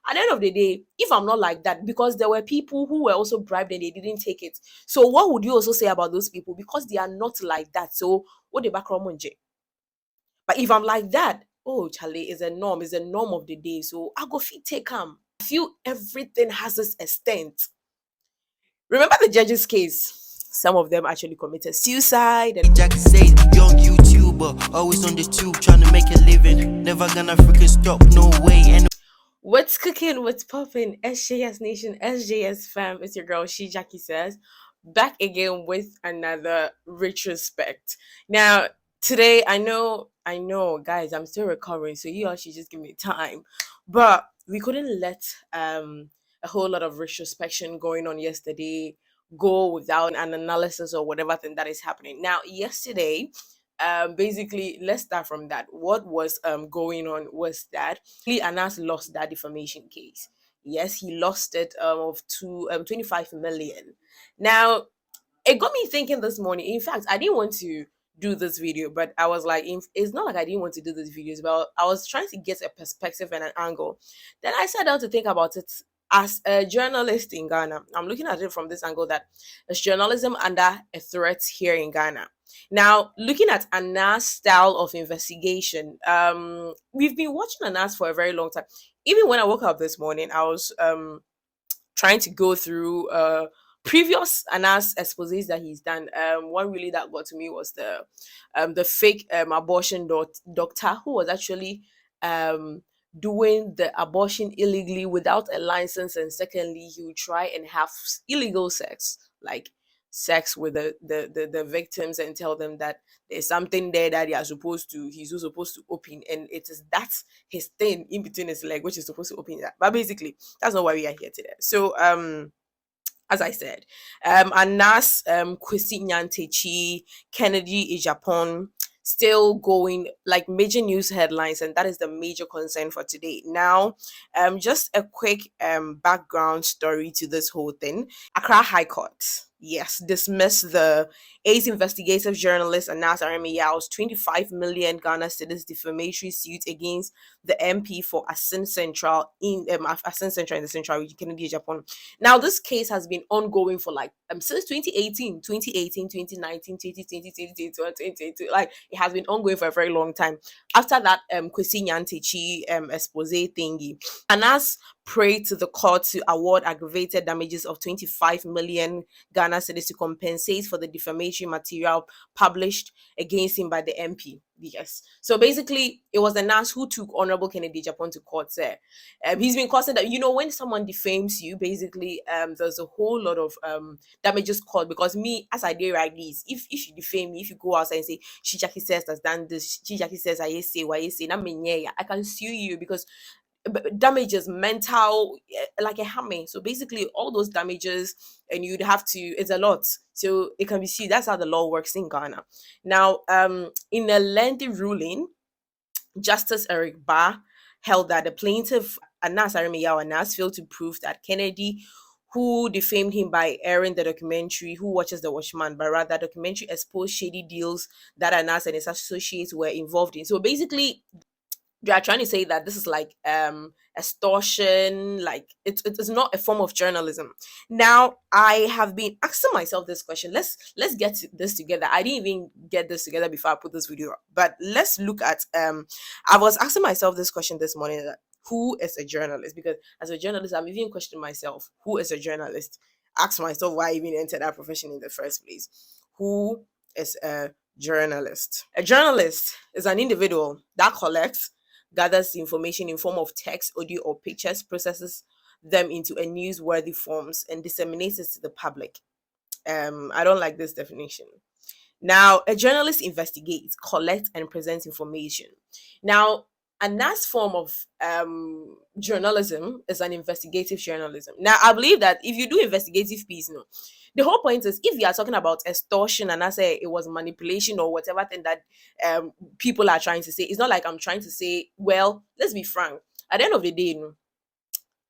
At the end of the day, if I'm not like that, because there were people who were also bribed and they didn't take it. So what would you also say about those people? Because they are not like that. So what the background? But if I'm like that, oh Charlie, is a norm of the day. So I go fit take him. I feel everything has its extent. Remember the judge's case? Some of them actually committed suicide. And Shejackiesays, young YouTuber, always on the tube trying to make a living. Never gonna freaking stop, no way. And what's cooking? What's popping? SJS Nation, SJS fam. It's your girl Shejackiesays, back again with another retrospect. Now, today I know, guys, I'm still recovering, so you all should just give me time. But we couldn't let a whole lot of retrospection going on yesterday go without an analysis or whatever thing that is happening. Now, yesterday, basically, let's start from that. What was going on was that Anas lost that defamation case. Yes, he lost it of 25 million. Now, it got me thinking this morning. In fact, I didn't want to do this video, but I was like, it's not like I didn't want to do these videos, but I was trying to get a perspective and an angle. Then I sat down to think about it as a journalist in Ghana. I'm looking at it from this angle that is journalism under a threat here in Ghana. Now, looking at Anas' style of investigation, we've been watching Anas for a very long time. Even when I woke up this morning, I was trying to go through previous Anas exposés that he's done. One really that got to me was the fake abortion doctor who was actually um doing the abortion illegally without a license, and secondly he would try and have illegal sex, like sex with the victims, and tell them that there's something there that he's supposed to open, and it is that's his thing in between his leg which is supposed to open that. But basically that's not why we are here today. So as I said, Anas, Kwesi Nyantechi, Kennedy Agyapong, still going like major news headlines, and that is the major concern for today. Now, just a quick background story to this whole thing. Accra High Court, yes, dismissed the ace investigative journalist Anas Aremeyaw's 25 million Ghana cedis defamatory suit against the MP for Asin Central in Asin Central in the Central Region, Kennedy Agyapong. Now, this case has been ongoing for like since 2018, 2018, 2019, 2020, 2021, 2022. Like it has been ongoing for a very long time. After that Kwesi Nyantechi expose thingy, Anas prayed to the court to award aggravated damages of 25 million Ghana cedis to compensate for the defamatory material published against him by the MP. Yes. So basically, it was the Anas who took Honorable Kennedy Agyapong to court there. He's been causing that, when someone defames you, basically, there's a whole lot of damages called, because me, as I did right this, if you defame me, if you go outside and say, Shejackiesays has done this, Shejackiesays, I say, why you say, I can sue you because damages mental like a hammer. So basically all those damages, and you'd have to, it's a lot, so it can be sued. That's how the law works in Ghana. Now, in a lengthy ruling, Justice Eric Barr held that the plaintiff Anas Aremeyaw Anas failed to prove that Kennedy, who defamed him by airing the documentary Who Watches the Watchman, but rather documentary exposed shady deals that Anas and his associates were involved in. So basically they are trying to say that this is like extortion, like it's not a form of journalism. Now, I have been asking myself this question. Let's get this together. I didn't even get this together before I put this video up, but let's look at I was asking myself this question this morning, that who is a journalist? Because as a journalist, I'm even questioning myself, who is a journalist? Ask myself why I even entered that profession in the first place. Who is a journalist? A journalist is an individual that collects, gathers information in form of text, audio, or pictures, processes them into a newsworthy forms, and disseminates it to the public. I don't like this definition. Now, a journalist investigates, collects, and presents information. Now, a next form of journalism is an investigative journalism. Now, I believe that if you do investigative piece, the whole point is, if you are talking about extortion and I say it was manipulation or whatever thing that people are trying to say, it's not like I'm trying to say, well, let's be frank. At the end of the day,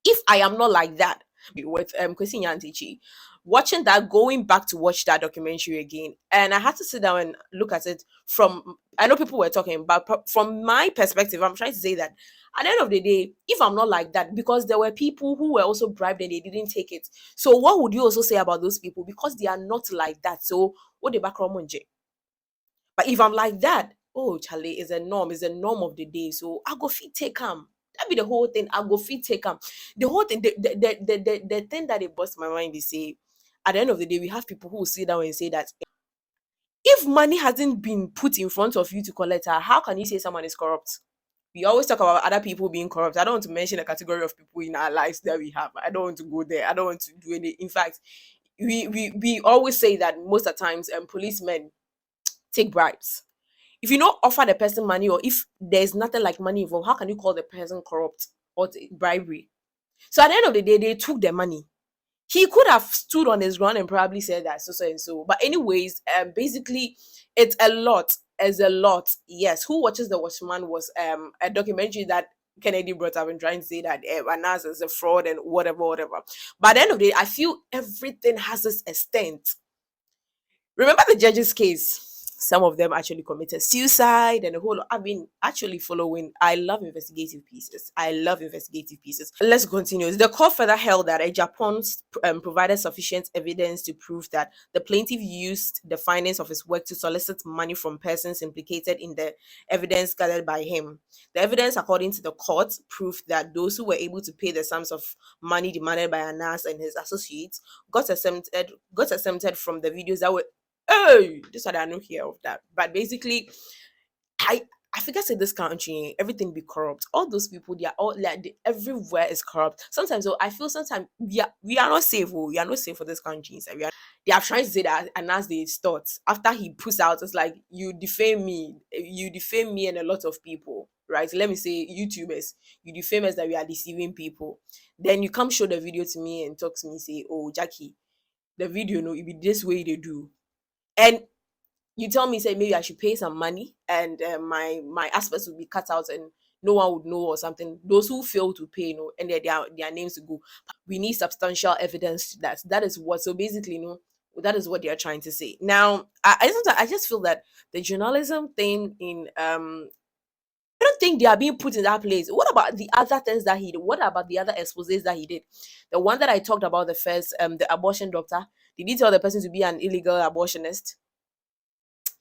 if I am not like that with Kwesi Nyantechi, watching that, going back to watch that documentary again, and I had to sit down and look at it from, I know people were talking, but from my perspective, I'm trying to say that At the end of the day, if I'm not like that, because there were people who were also bribed and they didn't take it. So what would you also say about those people? Because they are not like that. So what the background? But if I'm like that, oh Charlie, is a norm of the day. So I go fit take him. That be the whole thing. I go fit take him. The whole thing, the thing that it busts my mind is say, at the end of the day, we have people who will sit down and say that if money hasn't been put in front of you to collect her, how can you say someone is corrupt? We always talk about other people being corrupt. I don't want to mention a category of people in our lives that we have. I don't want to go there. I don't want to do any. In fact, we always say that most of the times policemen take bribes. If you don't offer the person money, or if there's nothing like money involved, how can you call the person corrupt or bribery? So at the end of the day, they took the money. He could have stood on his ground and probably said that so and so. But anyways, basically, it's a lot. As a lot. Yes. Who Watches the Watchman was a documentary that Kennedy brought up and trying to say that Anas is a fraud and whatever. But at the end of the day, I feel everything has its extent. Remember the judge's case? Some of them actually committed suicide and a whole lot. I've been actually following. I love investigative pieces. Let's continue. The court further held that Agyapong provided sufficient evidence to prove that the plaintiff used the findings of his work to solicit money from persons implicated in the evidence gathered by him. The evidence, according to the court, proved that those who were able to pay the sums of money demanded by Anas and his associates got exempted from the videos that were. Oh, this one I don't hear of that. But basically, I I forget in this country, everything be corrupt. All those people, they are all like everywhere is corrupt. Sometimes, I feel sometimes we are not safe. Oh, we are not safe for this country. So they are trying to say that, and as they start after he puts out, it's like you defame me, and a lot of people. Right? Let me say YouTubers, you defame us that we are deceiving people. Then you come show the video to me and talk to me, say, "Oh, Jackie, the video, no, it be this way they do." And you tell me, say maybe I should pay some money and my aspects will be cut out and no one would know or something. Those who fail to pay, and their names to go. We need substantial evidence to that. That is what. So basically, that is what they are trying to say. Now, I just feel that the journalism thing in I don't think they are being put in that place. What about the other things that he did? What about the other exposés that he did? The one that I talked about, the first, the abortion doctor. Did he tell the person to be an illegal abortionist?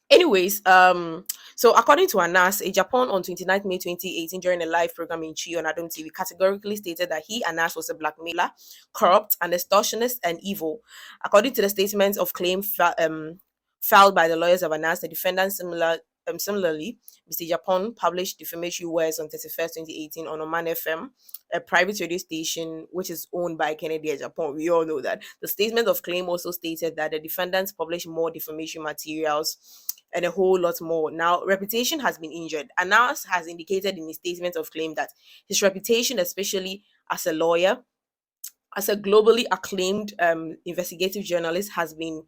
Anyways, so according to Anas, Agyapong on 29th May 2018 during a live program in Chi on Adam TV categorically stated that he, Anas, was a blackmailer, corrupt, an extortionist, and evil. According to the statement of claim filed by the lawyers of Anas, the defendant similarly, Mr. Agyapong published defamatory words on 31st 2018 on Oman FM, a private radio station which is owned by Kennedy Agyapong. We all know that. The statement of claim also stated that the defendants published more defamation materials and a whole lot more. Now, reputation has been injured. Anas has indicated in his statement of claim that his reputation, especially as a lawyer, as a globally acclaimed investigative journalist, has been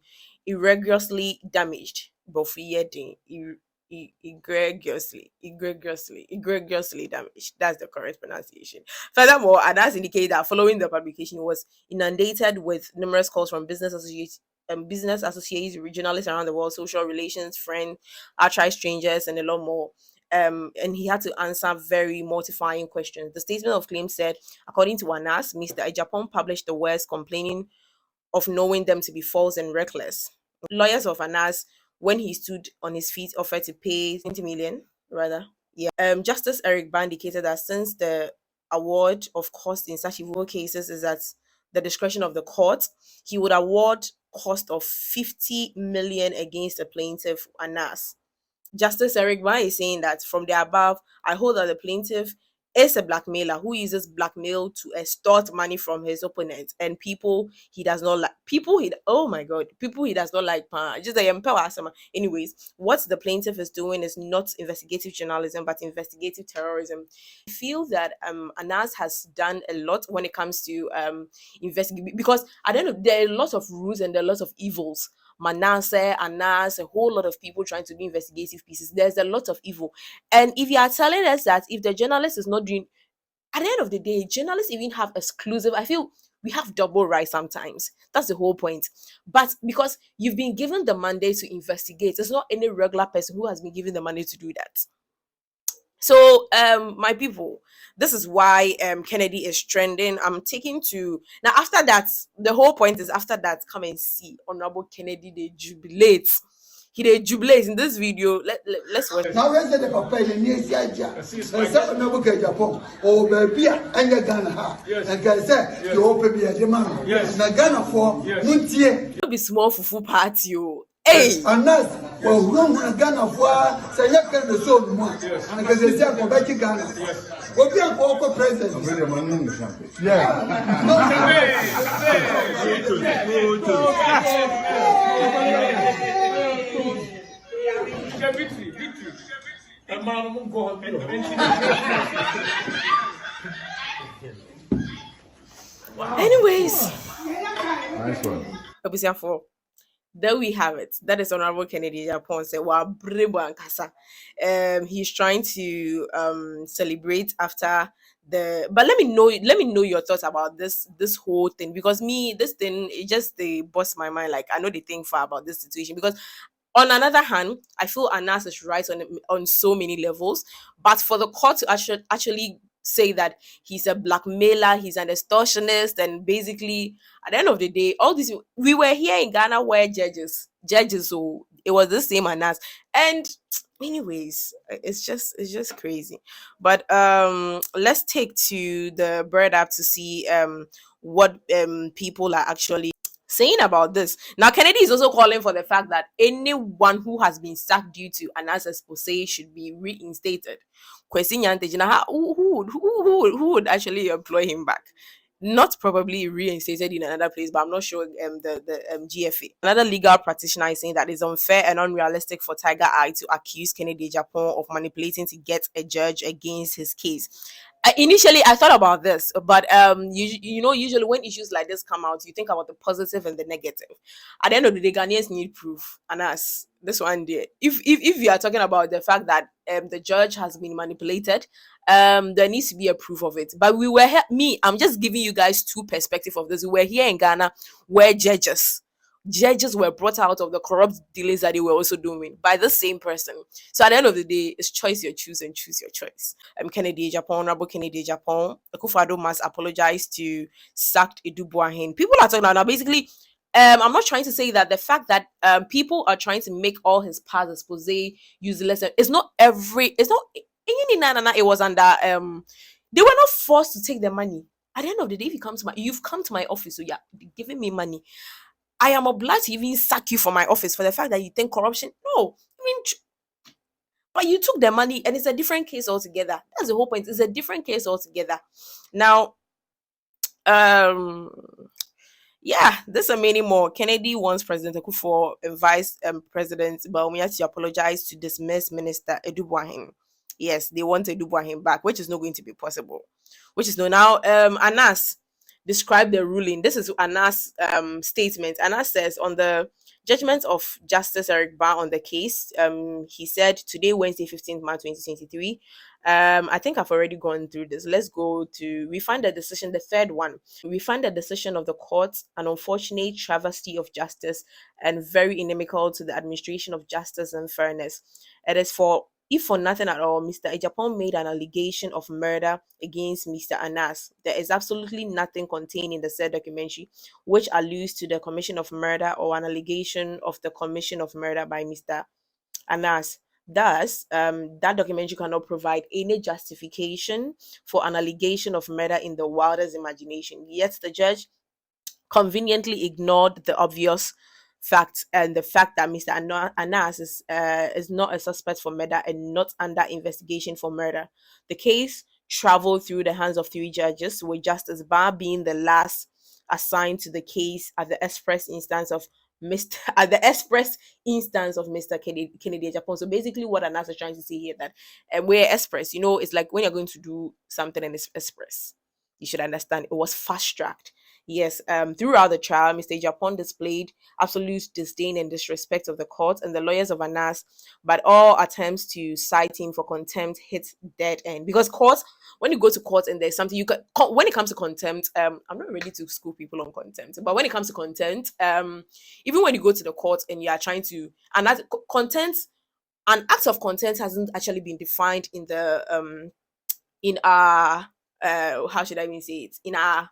egregiously damaged. Egregiously damaged. That's the correct pronunciation. Furthermore, Anas indicated that following the publication, he was inundated with numerous calls from business associates, journalists around the world, social relations, friends, outright strangers, and a lot more. And he had to answer very mortifying questions. The statement of claim said, according to Anas, Mr. Agyapong published the words complaining of knowing them to be false and reckless. Lawyers of Anas, when he stood on his feet, offered to pay 20 million, rather. Yeah. Justice Eric Ban indicated that since the award of cost in such evil cases is at the discretion of the court, he would award cost of 50 million against the plaintiff Anas. Justice Eric Ban is saying that from the above, I hold that the plaintiff is a blackmailer who uses blackmail to extort money from his opponent and people he does not like. People he does not like. Just the empower. Anyways, what the plaintiff is doing is not investigative journalism but investigative terrorism. I feel that Anas has done a lot when it comes to investigate, because I don't know, there are lots of rules and there are lots of evils. Manasseh, Anas, a whole lot of people trying to do investigative pieces. There's a lot of evil. And if you are telling us that if the journalist is not doing, at the end of the day, journalists even have exclusive, I feel we have double rights sometimes. That's the whole point. But because you've been given the mandate to investigate, it's not any regular person who has been given the money to do that. So, my people, this is why Kennedy is trending. I'm taking to now. After that, the whole point is after that, come and see Honorable Kennedy. They jubilate. He they jubilate in this video. Let's watch. Now let's say the papa in the Asia. Say no book Agyapong. Oh baby, and you Ghana ha. And can say you open me a demand. Na Ghana for Muntie. Be small fufu party. Oh, hey. Anas, well, wrong Ghana for say you can the so much. And can say go back to Ghana. What be a local president? Yeah. Anyways, Nice one. there we have it. That is Honorable Kennedy Agyapong said, "Wow, brebo and kasa." He's trying to celebrate after the. But let me know your thoughts about this whole thing, because this thing, it just they bust my mind. Like, I know they think far about this situation, because on another hand, I feel Anas is right on so many levels, but for the court to actually say that he's a blackmailer, he's an extortionist, and basically at the end of the day, all this, we were here in Ghana where judges, so it was the same Anas. And anyways, it's just crazy. But let's take to the bird app to see what people are actually saying about this. Now, Kennedy is also calling for the fact that anyone who has been sacked due to Anas expose should be reinstated. Kwesi Nyanteji, now, who would actually employ him back? Not probably reinstated in another place, but I'm not sure the GFA. Another legal practitioner is saying that it's unfair and unrealistic for Tiger Eye to accuse Kennedy Agyapong of manipulating to get a judge against his case. Initially, I thought about this, but usually when issues like this come out, you think about the positive and the negative. At the end of the day, Ghanaians need proof, and us this one day. If you are talking about the fact that the judge has been manipulated, there needs to be a proof of it. But we were I'm just giving you guys two perspectives of this. We were here in Ghana where judges were brought out of the corrupt dealings that they were also doing by the same person. So at the end of the day, it's choice you choose, and choose your choice. Kennedy Agyapong, Honorable Kennedy Agyapong, Akufo-Addo must apologize to sacked Edubuahin. People are talking now. Basically, I'm not trying to say that the fact that people are trying to make all his past expose useless. It's not it was under they were not forced to take the money. At the end of the day, if you've come to my office, so yeah, giving me money, I am obliged to even sack you from my office for the fact that you think corruption. No, I mean, but you took the money, and it's a different case altogether. That's the whole point. It's a different case altogether. Now, yeah, there's a many more. Kennedy wants President Akufo and Vice President Bawumia to apologize to dismiss Minister Edubuahin. Yes, they want Edubuahin back, which is not going to be possible. Which is no now. Anas describe the ruling. This is Anas' statement. Anas says on the judgment of Justice Eric Barr on the case, he said today, Wednesday, 15th March 2023. I think I've already gone through this. Let's go to, we find the decision, the third one. We find the decision of the court an unfortunate travesty of justice and very inimical to the administration of justice and fairness. It is if for nothing at all, Mr. Agyapong made an allegation of murder against Mr. Anas. There is absolutely nothing contained in the said documentary which alludes to the commission of murder or an allegation of the commission of murder by Mr. Anas. Thus, that documentary cannot provide any justification for an allegation of murder in the wildest imagination. Yet the judge conveniently ignored the obvious fact, and the fact that Mr. Anas is not a suspect for murder and not under investigation for murder. The case traveled through the hands of three judges, with Justice Barr being the last assigned to the case at the express instance of Mr. Kennedy Agyapong. So basically, what Anas is trying to say here that we're express. It's like when you're going to do something and it's express. You should understand it was fast tracked. Yes, throughout the trial, Mr. Agyapong displayed absolute disdain and disrespect of the court and the lawyers of Anas, but all attempts to cite him for contempt hit dead end. Because when you go to court and there's something when it comes to contempt, I'm not ready to school people on contempt, but when it comes to contempt, even when you go to the court and you are trying to, and that contempt An act of content hasn't actually been defined in our how should I even say it, in our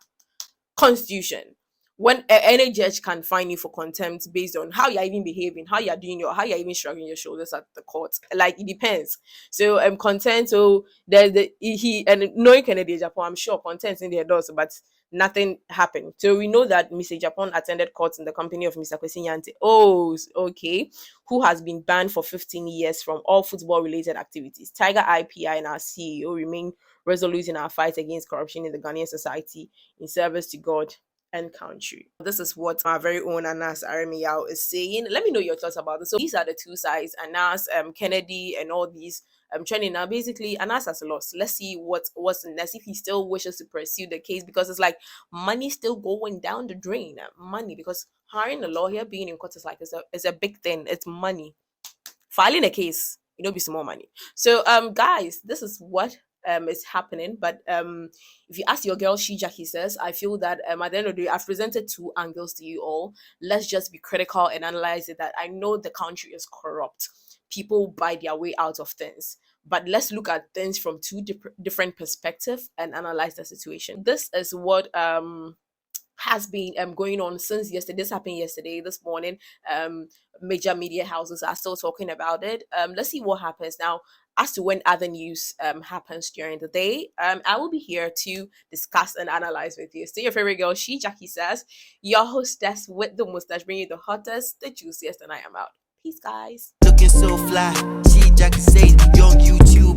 constitution. When any judge can fine you for contempt based on how you're even behaving, how you're doing how you're even shrugging your shoulders at the court. Like, it depends. So content, so there's the he and knowing Kennedy Agyapong, I'm sure content's in there also, but nothing happened. So we know that Mr. Japan attended court in the company of Mr. Kwesi Nyante. Oh, okay. Who has been banned for 15 years from all football related activities. Tiger IPI and our CEO remain resolute in our fight against corruption in the Ghanaian society in service to God and country. This is what our very own Anas Aremeyaw is saying. Let me know your thoughts about this. So these are the two sides, Anas, Kennedy, and all these trending. Now basically Anas has lost. Let's see what's next, if he still wishes to pursue the case, because it's like money still going down the drain. Money, because hiring a lawyer, being in court is like it's a big thing. It's money. Filing a case, be some more money. So guys, this is what is happening. But if you ask your girl Shejackiesays, I feel that at the end of the day, I've presented two angles to you all. Let's just be critical and analyze it. That I know the country is corrupt. People buy their way out of things. But let's look at things from two different perspectives and analyze the situation. This is what has been going on since yesterday. This happened yesterday. This morning, major media houses are still talking about it. Let's see what happens now. As to when other news happens during the day, I will be here to discuss and analyze with you. Stay your favorite girl, Shejackiesays, your hostess with the mustache, bringing you the hottest, the juiciest, and I am out. Peace, guys. Looking so fly, Shejackiesays, young you